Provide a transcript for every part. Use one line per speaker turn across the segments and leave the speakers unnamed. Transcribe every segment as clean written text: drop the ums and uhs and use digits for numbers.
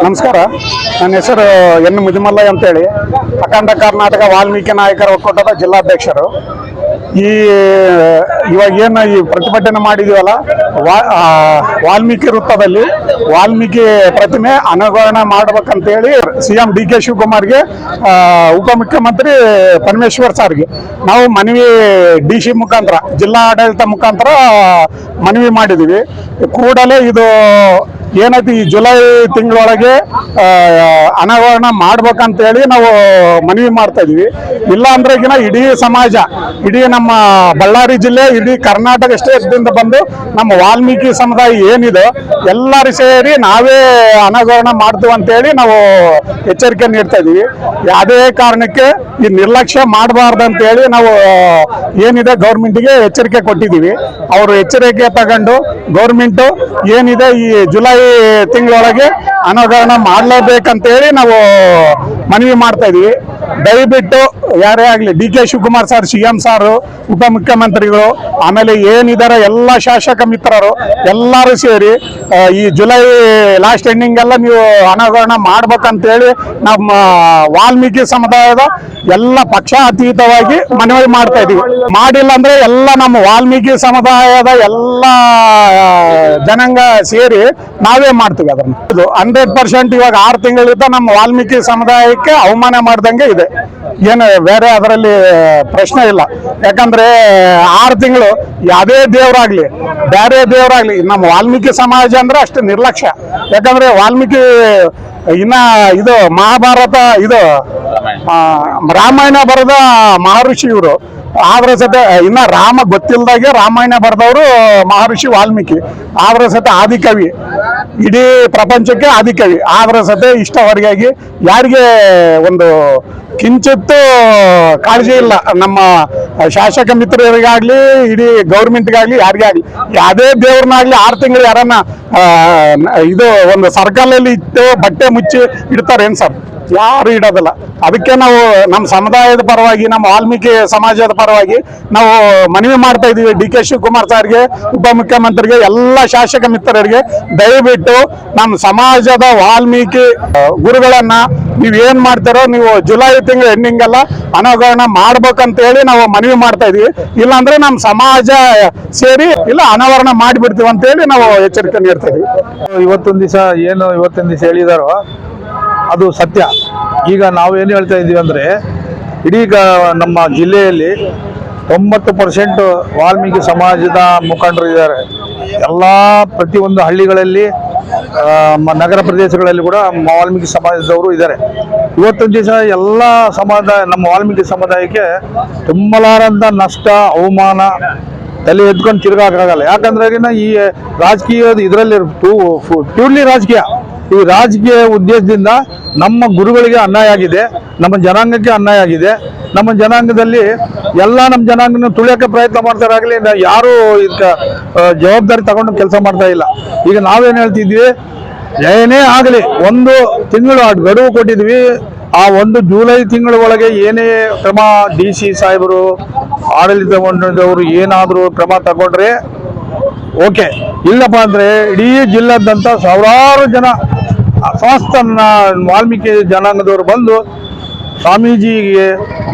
ನಮಸ್ಕಾರ, ನನ್ನ ಹೆಸರು ಎನ್ ಮುದಿಮಲ್ಲಯ್ಯ ಅಂತೇಳಿ, ಅಖಂಡ ಕರ್ನಾಟಕ ವಾಲ್ಮೀಕಿ ನಾಯಕರ ಒಕ್ಕೂಟದ ಜಿಲ್ಲಾಧ್ಯಕ್ಷರು. ಇವಾಗ ಏನು ಈ ಪ್ರತಿಭಟನೆ ಮಾಡಿದೀವಲ್ಲ, ವಾಲ್ಮೀಕಿ ವೃತ್ತದಲ್ಲಿ ವಾಲ್ಮೀಕಿ ಪ್ರತಿಮೆ ಅನಾವರಣ ಮಾಡ್ಬೇಕಂತೇಳಿ CM DK ಶಿವಕುಮಾರ್ಗೆ, ಉಪಮುಖ್ಯಮಂತ್ರಿ ಪರಮೇಶ್ವರ್ ಸರ್ಗೆ ನಾವು ಮನವಿ DC ಮುಖಾಂತರ, ಜಿಲ್ಲಾ ಆಡಳಿತ ಮುಖಾಂತರ ಮನವಿ ಮಾಡಿದ್ದೀವಿ. ಕೂಡಲೇ ಇದು ಏನೈತಿ ಈ ಜುಲೈ ತಿಂಗಳೊಳಗೆ ಅನಾವರಣ ಮಾಡ್ಬೇಕಂತೇಳಿ ನಾವು ಮನವಿ ಮಾಡ್ತಾ ಇದೀವಿ. ಇಲ್ಲ ಅಂದ್ರೆ ಇಡೀ ಸಮಾಜ, ಇಡೀ ನಮ್ಮ ಬಳ್ಳಾರಿ ಜಿಲ್ಲೆ, ಇಡೀ ಕರ್ನಾಟಕ ಸ್ಟೇಟ್ದಿಂದ ಬಂದು ನಮ್ಮ ವಾಲ್ಮೀಕಿ ಸಮುದಾಯ ಏನಿದೆ ಎಲ್ಲರೂ ಸೇರಿ ನಾವೇ ಅನಾವರಣ ಮಾಡ್ತೀವಿ ಅಂತೇಳಿ ನಾವು ಎಚ್ಚರಿಕೆ ನೀಡ್ತಾ ಇದೀವಿ. ಯಾವುದೇ ಕಾರಣಕ್ಕೆ ಈ ನಿರ್ಲಕ್ಷ್ಯ ಮಾಡಬಾರ್ದಂತೇಳಿ ನಾವು ಏನಿದೆ ಗೌರ್ಮೆಂಟ್ಗೆ ಎಚ್ಚರಿಕೆ ಕೊಟ್ಟಿದ್ದೀವಿ. ಅವರು ಎಚ್ಚರಿಕೆ ತಗೊಂಡು ಗೌರ್ಮೆಂಟು ಏನಿದೆ ಈ ಜುಲೈ ತಿಂಗಳೊಳಗೆ ಅನಾವರಣ ಮಾಡಲೇಬೇಕಂತೇಳಿ ನಾವು ಮನವಿ ಮಾಡ್ತಾ ಇದೀವಿ. ದಯವಿಟ್ಟು ಯಾರೇ ಆಗಲಿ, DK ಶಿವಕುಮಾರ್ ಸರ್, CM ಸಾರು, ಉಪಮುಖ್ಯಮಂತ್ರಿಗಳು, ಆಮೇಲೆ ಏನಿದ್ದಾರೆ ಎಲ್ಲ ಶಾಸಕ ಮಿತ್ರರು ಎಲ್ಲರೂ ಸೇರಿ ಈ ಜುಲೈ ಲಾಸ್ಟ್ ಎಂಡಿಂಗ್ ಎಲ್ಲ ನೀವು ಅನಾವರಣ ಮಾಡ್ಬೇಕಂತೇಳಿ ನಮ್ಮ ವಾಲ್ಮೀಕಿ ಸಮುದಾಯದ ಎಲ್ಲ ಪಕ್ಷಾತೀತವಾಗಿ ಮನವಿ ಮಾಡ್ತಾ ಇದೀವಿ. ಮಾಡಿಲ್ಲ ಅಂದ್ರೆ ಎಲ್ಲ ನಮ್ಮ ವಾಲ್ಮೀಕಿ ಸಮುದಾಯದ ಎಲ್ಲ ಜನಾಂಗ ಸೇರಿ ನಾವೇ ಮಾಡ್ತೀವಿ ಅದನ್ನು. 100% ಇವಾಗ 6 ತಿಂಗಳಿಂದ ನಮ್ಮ ವಾಲ್ಮೀಕಿ ಸಮುದಾಯಕ್ಕೆ ಅವಮಾನ ಮಾಡ್ದಂಗೆ ಇದೆ, ಏನು ಬೇರೆ ಅದರಲ್ಲಿ ಪ್ರಶ್ನೆ ಇಲ್ಲ. ಯಾಕಂದ್ರೆ 6 ತಿಂಗಳು ಯಾವುದೇ ದೇವರಾಗ್ಲಿ ಬೇರೆ ದೇವರಾಗ್ಲಿ, ನಮ್ಮ ವಾಲ್ಮೀಕಿ ಸಮಾಜ ಅಂದ್ರೆ ಅಷ್ಟು ನಿರ್ಲಕ್ಷ್ಯ. ಯಾಕಂದ್ರೆ ವಾಲ್ಮೀಕಿ ಇನ್ನ ಇದು ಮಹಾಭಾರತ, ಇದು ರಾಮಾಯಣ ಬರೆದ ಮಹರ್ಷಿ ಇವರು. ಆದ್ರ ಸತೆ ಇನ್ನ ರಾಮ ಗೊತ್ತಿಲ್ದಾಗೆ ರಾಮಾಯಣ ಬರೆದವರು ಮಹರ್ಷಿ ವಾಲ್ಮೀಕಿ. ಆದ್ರ ಸತೆ ಆದಿಕವಿ, ಇಡೀ ಪ್ರಪಂಚಕ್ಕೆ ಆದಿಕವಿ. ಆದ್ರ ಸತೆ ಇಷ್ಟವರೆಗಾಗಿ ಯಾರಿಗೆ ಒಂದು ಕಿಂಚಿತ್ತು ಕಾಳಜಿ ಇಲ್ಲ. ನಮ್ಮ ಶಾಸಕ ಮಿತ್ರರಿಗಾಗ್ಲಿ, ಇಡೀ ಗೌರ್ಮೆಂಟ್ಗಾಗ್ಲಿ, ಯಾರಿಗೇ ಆಗ್ಲಿ, ಯಾವುದೇ ದೇವ್ರನ್ನಾಗ್ಲಿ 6 ತಿಂಗಳು ಯಾರನ್ನ ಇದು ಒಂದು ಸರ್ಕಲಲ್ಲಿ ಇಟ್ಟು ಬಟ್ಟೆ ಮುಚ್ಚಿ ಇಡ್ತಾರೆ ಏನ್ ಸರ್? ಯಾರು ಇಡೋದಿಲ್ಲ. ಅದಕ್ಕೆ ನಾವು ನಮ್ಮ ಸಮುದಾಯದ ಪರವಾಗಿ, ನಮ್ಮ ವಾಲ್ಮೀಕಿ ಸಮಾಜದ ಪರವಾಗಿ ನಾವು ಮನವಿ ಮಾಡ್ತಾ ಇದೀವಿ DK ಶಿವಕುಮಾರ್ ಸರ್ಗೆ, ಉಪಮುಖ್ಯಮಂತ್ರಿಗೆ, ಎಲ್ಲ ಶಾಸಕ ಮಿತ್ರರಿಗೆ ದಯವಿಟ್ಟು ನಮ್ಮ ಸಮಾಜದ ವಾಲ್ಮೀಕಿ ಗುರುಗಳನ್ನ ನೀವೇನ್ ಮಾಡ್ತಾರೋ ನೀವು ಜುಲೈ ತಿಂಗಳ ಎಂಡಿಂಗ್ ಎಲ್ಲ ಅನಾವರಣ ಮಾಡ್ಬೇಕಂತೇಳಿ ನಾವು ಮನವಿ ಮಾಡ್ತಾ ಇದೀವಿ. ಇಲ್ಲಾಂದ್ರೆ ನಮ್ಮ ಸಮಾಜ ಸೇರಿ ಇಲ್ಲ ಅನಾವರಣ ಮಾಡಿಬಿಡ್ತೀವಿ ಅಂತೇಳಿ ನಾವು ಎಚ್ಚರಿಕೆ ನೀಡ್ತಾ ಇದೀವಿ.
ಇವತ್ತೊಂದು ದಿವಸ ಹೇಳಿದಾರೋ ಅದು ಸತ್ಯ. ಈಗ ನಾವೇನು ಹೇಳ್ತಾ ಇದ್ದೀವಿ ಅಂದರೆ, ಇಡೀ ನಮ್ಮ ಜಿಲ್ಲೆಯಲ್ಲಿ 90% ವಾಲ್ಮೀಕಿ ಸಮಾಜದ ಮುಖಂಡರು ಇದ್ದಾರೆ. ಎಲ್ಲ ಪ್ರತಿಯೊಂದು ಹಳ್ಳಿಗಳಲ್ಲಿ, ನಗರ ಪ್ರದೇಶಗಳಲ್ಲಿ ಕೂಡ ವಾಲ್ಮೀಕಿ ಸಮಾಜದವರು ಇದ್ದಾರೆ. ಇವತ್ತೊಂದು ದಿವಸ ಎಲ್ಲ ನಮ್ಮ ವಾಲ್ಮೀಕಿ ಸಮುದಾಯಕ್ಕೆ ತುಂಬಲಾರಂಥ ನಷ್ಟ, ಅವಮಾನ, ತಲೆ ಎದ್ಕೊಂಡು ತಿರುಗಾಕಾಗಲ್ಲ. ಯಾಕಂದ್ರೆ ಈ ರಾಜಕೀಯದ ಇದರಲ್ಲಿ ಪ್ಯೂರ್ಲಿ ರಾಜಕೀಯ, ಈ ರಾಜಕೀಯ ಉದ್ದೇಶದಿಂದ ನಮ್ಮ ಗುರುಗಳಿಗೆ ಅನ್ಯಾಯ ಆಗಿದೆ, ನಮ್ಮ ಜನಾಂಗಕ್ಕೆ ಅನ್ಯಾಯ ಆಗಿದೆ. ನಮ್ಮ ಜನಾಂಗದಲ್ಲಿ ನಮ್ಮ ಜನಾಂಗನ ತುಳಿಯೋಕೆ ಪ್ರಯತ್ನ ಮಾಡ್ತಾರಾಗಲಿ, ಯಾರೂ ಇದಕ್ಕೆ ಜವಾಬ್ದಾರಿ ತಗೊಂಡು ಕೆಲಸ ಮಾಡ್ತಾ ಇಲ್ಲ. ಈಗ ನಾವೇನು ಹೇಳ್ತಿದ್ವಿ, ಏನೇ ಆಗಲಿ 1 ತಿಂಗಳು ಗಡುವು ಕೊಟ್ಟಿದ್ವಿ. ಆ 1 ಜುಲೈ ತಿಂಗಳ ಒಳಗೆ ಏನೇ ಕ್ರಮ DC ಸಾಹೇಬರು, ಆಡಳಿತ ಮಂಡಳಿದವರು ಏನಾದರೂ ಕ್ರಮ ತಗೊಂಡ್ರೆ ಓಕೆ. ಇಲ್ಲಪ್ಪ ಅಂದರೆ ಇಡೀ ಜಿಲ್ಲಾದ್ಯಂತ ಸಾವಿರಾರು ಜನ ಸಮಸ್ತ ವಾಲ್ಮೀಕಿ ಜನಾಂಗದವರು ಬಂದು ಸ್ವಾಮೀಜಿಗೆ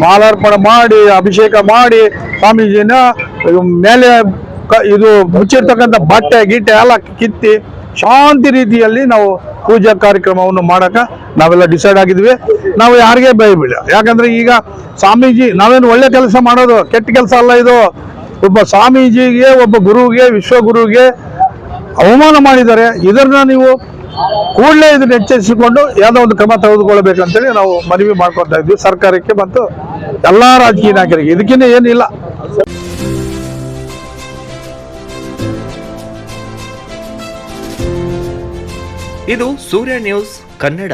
ಮಾಲಾರ್ಪಣೆ ಮಾಡಿ, ಅಭಿಷೇಕ ಮಾಡಿ, ಸ್ವಾಮೀಜಿನ ಮೇಲೆ ಇದು ಮುಚ್ಚಿರ್ತಕ್ಕಂಥ ಬಟ್ಟೆ ಗಿಟ್ಟೆ ಎಲ್ಲ ಕಿತ್ತಿ ಶಾಂತಿ ರೀತಿಯಲ್ಲಿ ನಾವು ಪೂಜಾ ಕಾರ್ಯಕ್ರಮವನ್ನು ಮಾಡೋಕೆ ನಾವೆಲ್ಲ ಡಿಸೈಡ್ ಆಗಿದ್ವಿ. ನಾವು ಯಾರಿಗೆ ಬೈಬಿಡ. ಯಾಕಂದರೆ ಈಗ ಸ್ವಾಮೀಜಿ ನಾವೇನು ಒಳ್ಳೆ ಕೆಲಸ ಮಾಡೋದು, ಕೆಟ್ಟ ಕೆಲಸ ಅಲ್ಲ ಇದು. ಒಬ್ಬ ಸ್ವಾಮೀಜಿಗೆ, ಒಬ್ಬ ಗುರುವಿಗೆ, ವಿಶ್ವಗುರುವಿಗೆ ಅವಮಾನ ಮಾಡಿದ್ದಾರೆ. ಇದನ್ನ ನೀವು ಕೂಡಲೇ ಇದನ್ನು ಎಚ್ಚರಿಸಿಕೊಂಡು ಯಾವುದೋ ಒಂದು ಕ್ರಮ ತೆಗೆದುಕೊಳ್ಬೇಕಂತೇಳಿ ನಾವು ಮನವಿ ಮಾಡ್ಕೊತಾ ಇದ್ವಿ ಸರ್ಕಾರಕ್ಕೆ ಮತ್ತು ಎಲ್ಲ ರಾಜಕೀಯ ನಾಯಕರಿಗೆ. ಇದಕ್ಕಿಂತ ಏನಿಲ್ಲ.
ಇದು ಸೂರ್ಯ ನ್ಯೂಸ್ ಕನ್ನಡ.